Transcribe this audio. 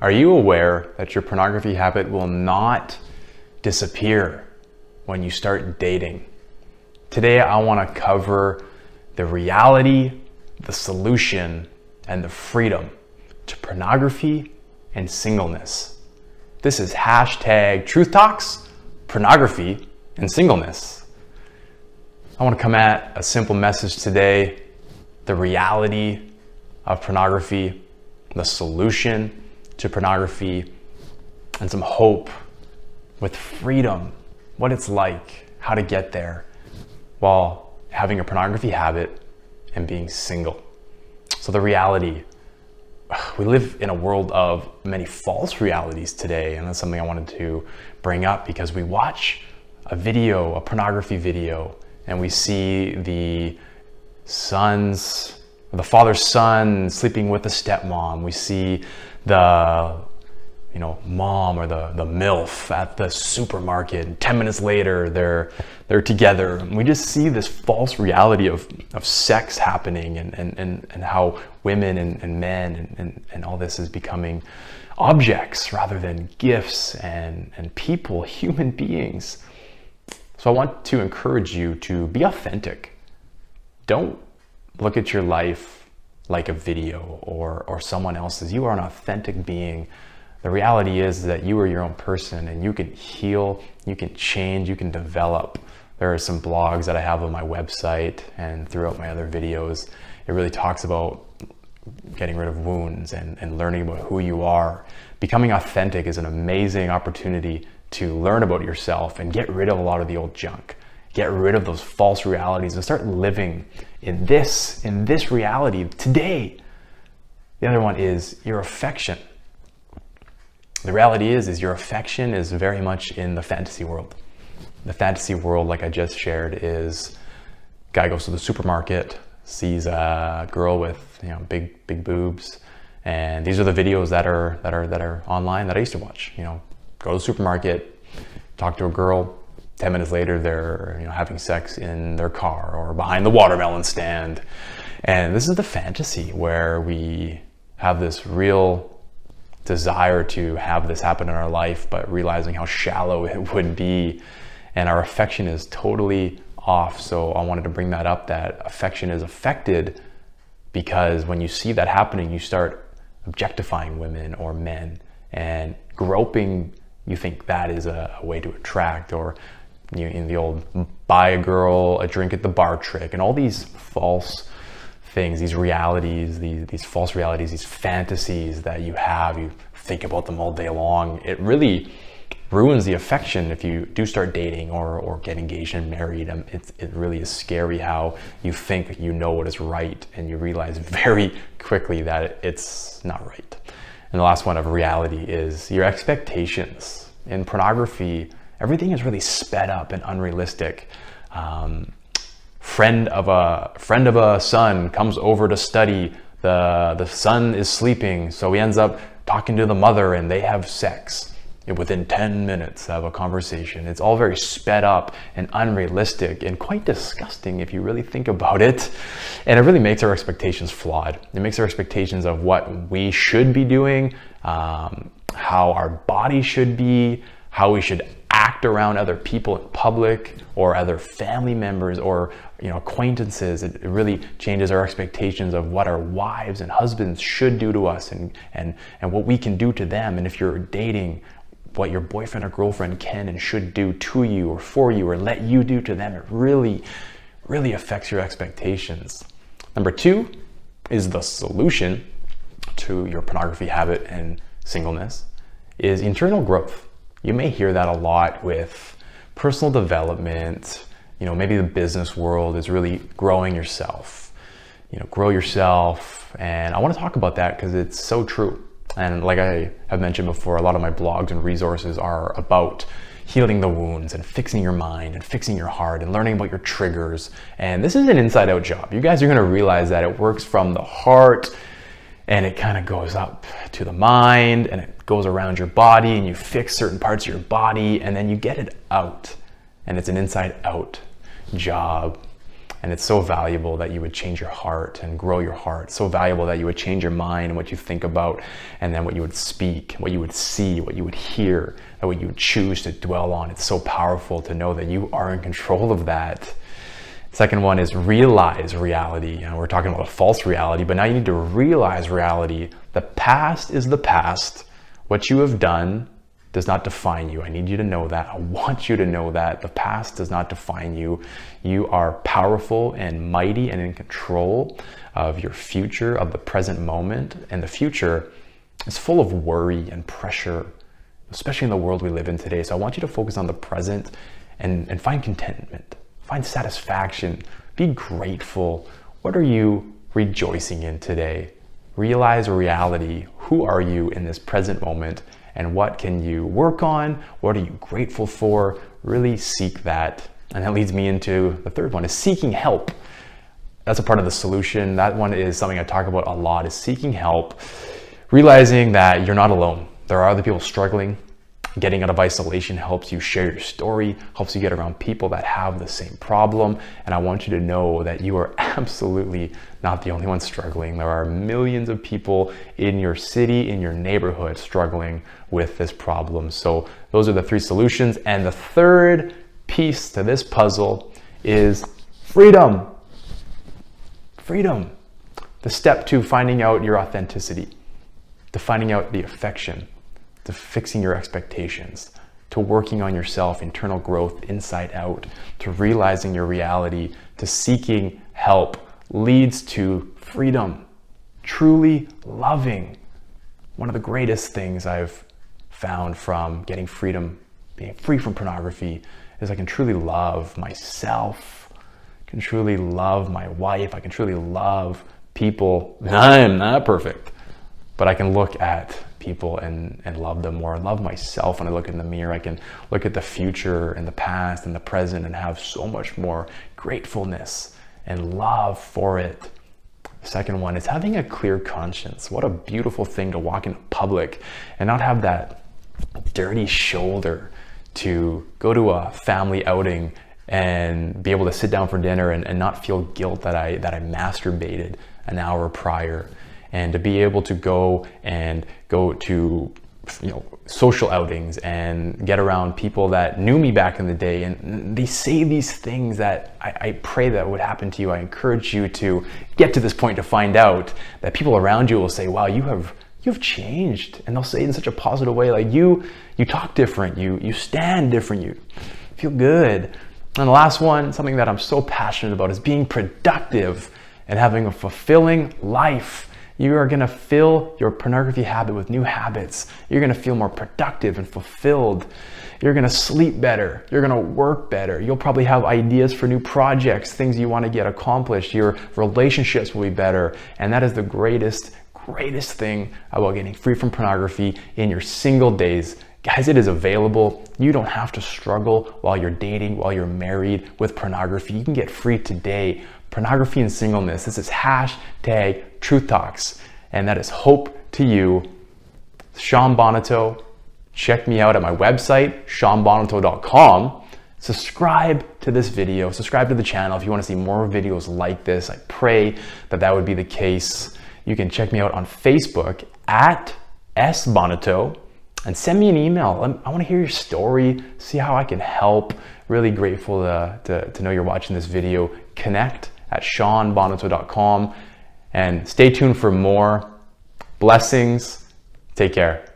Are you aware that your pornography habit will not disappear when you start dating? Today, I want to cover the reality, the solution, and the freedom to pornography and singleness. This is hashtag Truth Talks, Pornography, and Singleness. I want to come at a simple message today, the reality of pornography, the solution to pornography, and some hope with freedom, what it's like, how to get there while having a pornography habit and being single. So the reality, we live in a world of many false realities today, and that's something I wanted to bring up because we watch a video, a pornography video, and we see the father's son sleeping with the stepmom. We see the mom or the MILF at the supermarket, and 10 minutes later they're together. And we just see this false reality of sex happening and how women and men and all this is becoming objects rather than gifts and people, human beings. So I want to encourage you to be authentic. Don't look at your life like a video or someone else's. You are an authentic being. The reality is that you are your own person and you can heal, you can change, you can develop. There are some blogs that I have on my website and throughout my other videos. It really talks about getting rid of wounds and learning about who you are. Becoming authentic is an amazing opportunity to learn about yourself and get rid of a lot of the old junk. Get rid of those false realities and start living in this reality today. The other one is your affection. The reality is your affection is very much in the fantasy world. The fantasy world, like I just shared, is guy goes to the supermarket, sees a girl with big boobs, and these are the videos that are online that I used to watch. Go to the supermarket, talk to a girl. 10 minutes later, they're having sex in their car or behind the watermelon stand. And this is the fantasy where we have this real desire to have this happen in our life, but realizing how shallow it would be. And our affection is totally off. So I wanted to bring that up, that affection is affected because when you see that happening, you start objectifying women or men, and groping, you think that is a way to attract, or in the old buy a girl a drink at the bar trick, and all these false things, these realities, these false realities, these fantasies that you have, you think about them all day long. It really ruins the affection if you do start dating or get engaged and married. It really is scary how you think you know what is right and you realize very quickly that it's not right. And the last one of reality is your expectations. In pornography, everything is really sped up and unrealistic. Friend of a son comes over to study. The son is sleeping, so he ends up talking to the mother, and they have sex. And within 10 minutes of a conversation, it's all very sped up and unrealistic and quite disgusting if you really think about it. And it really makes our expectations flawed. It makes our expectations of what we should be doing, how our body should be, how we should act around other people in public or other family members or acquaintances. It really changes our expectations of what our wives and husbands should do to us and what we can do to them. And if you're dating, what your boyfriend or girlfriend can and should do to you or for you or let you do to them, it really, really affects your expectations. Number 2 is the solution to your pornography habit and singleness is internal growth. You may hear that a lot with personal development. Maybe the business world is really growing yourself. Grow yourself. And I want to talk about that because it's so true. And like I have mentioned before, a lot of my blogs and resources are about healing the wounds and fixing your mind and fixing your heart and learning about your triggers. And this is an inside out job. You guys are going to realize that it works from the heart and it kind of goes up to the mind and it goes around your body and you fix certain parts of your body and then you get it out. And it's an inside out job. And it's so valuable that you would change your heart and grow your heart. So valuable that you would change your mind and what you think about, and then what you would speak, what you would see, what you would hear, and what you would choose to dwell on. It's so powerful to know that you are in control of that. Second one is realize reality. We're talking about a false reality, but now you need to realize reality. The past is the past. What you have done does not define you. I need you to know that. I want you to know that. The past does not define you. You are powerful and mighty and in control of your future, of the present moment. And the future is full of worry and pressure, especially in the world we live in today. So I want you to focus on the present and find contentment, find satisfaction, be grateful. What are you rejoicing in today? Realize reality. Who are you in this present moment? And what can you work on? What are you grateful for? Really seek that. And that leads me into the third one, is seeking help. That's a part of the solution. That one is something I talk about a lot, is seeking help. Realizing that you're not alone. There are other people struggling. Getting out of isolation helps you share your story, helps you get around people that have the same problem. And I want you to know that you are absolutely not the only one struggling. There are millions of people in your city, in your neighborhood, struggling with this problem. So those are the three solutions. And the third piece to this puzzle is freedom. Freedom. The step to finding out your authenticity, to finding out the affection, to fixing your expectations, to working on yourself, internal growth inside out, to realizing your reality, to seeking help, leads to freedom. Truly loving. One of the greatest things I've found from getting freedom, being free from pornography, is I can truly love myself, can truly love my wife, I can truly love people. I'm not perfect, but I can look at people and love them more. I love myself when I look in the mirror. I can look at the future and the past and the present and have so much more gratefulness and love for it. The second one is having a clear conscience. What a beautiful thing to walk into public and not have that dirty shoulder to go to a family outing and be able to sit down for dinner and not feel guilt that I masturbated an hour prior. And to be able to go to social outings and get around people that knew me back in the day, and they say these things that I pray that would happen to you. I encourage you to get to this point to find out that people around you will say, wow, you've changed. And they'll say it in such a positive way, like you talk different, you stand different, you feel good. And the last one, something that I'm so passionate about, is being productive and having a fulfilling life. You are gonna fill your pornography habit with new habits. You're gonna feel more productive and fulfilled. You're gonna sleep better. You're gonna work better. You'll probably have ideas for new projects, things you wanna get accomplished. Your relationships will be better. And that is the greatest thing about getting free from pornography in your single days. Guys, it is available. You don't have to struggle while you're dating, while you're married with pornography. You can get free today. Pornography and singleness. This is hashtag Truth Talks. And that is hope to you. Sean Bonato. Check me out at my website, seanbonato.com. Subscribe to this video. Subscribe to the channel if you want to see more videos like this. I pray that would be the case. You can check me out on Facebook at sbonato. And send me an email. I want to hear your story, see how I can help. Really grateful to know you're watching this video. Connect at seanbonato.com and stay tuned for more. Blessings. Take care.